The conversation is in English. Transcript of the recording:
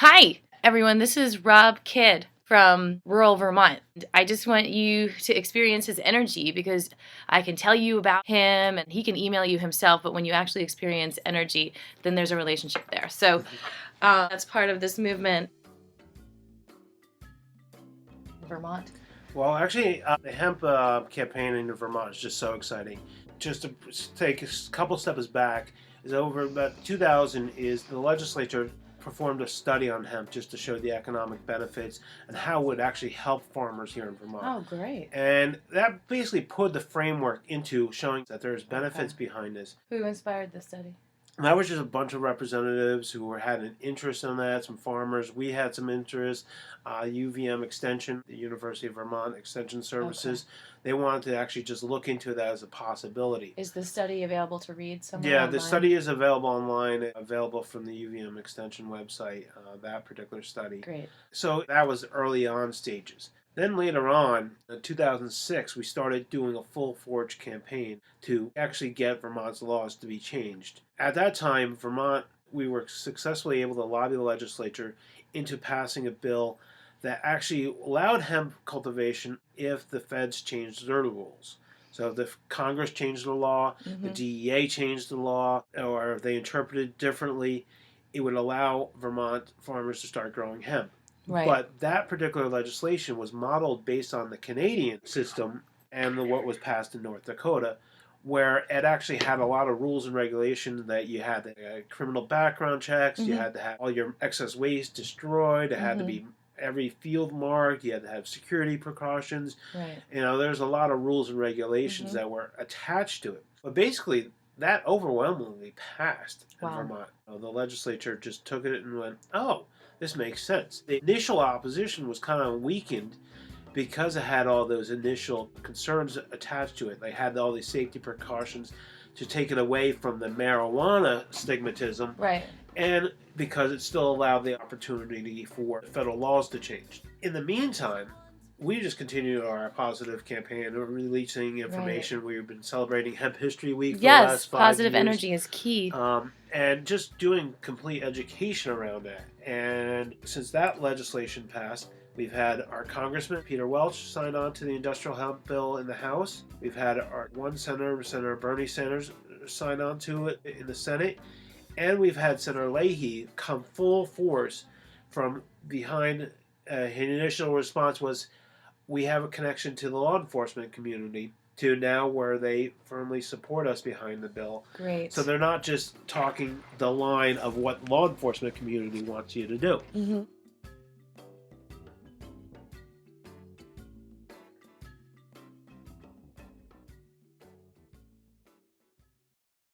Hi, everyone. This is Rob Kidd from rural Vermont. I just want you to experience his energy because I can tell you about him and he can email you himself, but when you actually experience energy, then there's a relationship there. So that's part of this movement. Vermont. Well, actually, the hemp campaign in Vermont is just so exciting. Just to take a couple steps back, is over about 2000 is the legislature performed a study on hemp just to show the economic benefits and how it would actually help farmers here in Vermont. Oh, great. And that basically put the framework into showing that there's benefits behind this. Who inspired the study? And that was just a bunch of representatives who had an interest in that, some farmers. We had some interest. UVM Extension, the University of Vermont Extension Services, they wanted to actually just look into that as a possibility. Is the study available to read somewhere Yeah, online? the study is available online, available from the UVM Extension website, that particular study. Great. So that was early on stages. Then later on, in 2006, we started doing a full-fledged campaign to actually get Vermont's laws to be changed. At that time, Vermont, we were successfully able to lobby the legislature into passing a bill that actually allowed hemp cultivation if the feds changed their rules. So if the Congress changed the law, the DEA changed the law, or if they interpreted it differently, it would allow Vermont farmers to start growing hemp. Right. But that particular legislation was modeled based on the Canadian system and what was passed in North Dakota, where it actually had a lot of rules and regulations that you had to criminal background checks, you had to have all your excess waste destroyed, it had to be every field marked, you had to have security precautions. Right. You know, there's a lot of rules and regulations that were attached to it. But basically, that overwhelmingly passed in Vermont. The legislature just took it and went, oh, this makes sense. The initial opposition was kind of weakened because it had all those initial concerns attached to it. They had all these safety precautions to take it away from the marijuana stigmatism. Right. And because it still allowed the opportunity for federal laws to change. In the meantime, we just continued our positive campaign of releasing information. Right. We've been celebrating Hemp History Week for the last 5 years. Positive energy is key. And just doing complete education around that. And since that legislation passed, we've had our Congressman Peter Welch sign on to the industrial hemp bill in the House. We've had our one senator, Senator Bernie Sanders, sign on to it in the Senate. And we've had Senator Leahy come full force from behind. His initial response was, we have a connection to the law enforcement community, to now where they firmly support us behind the bill. Great. So they're not just talking the line of what law enforcement community wants you to do.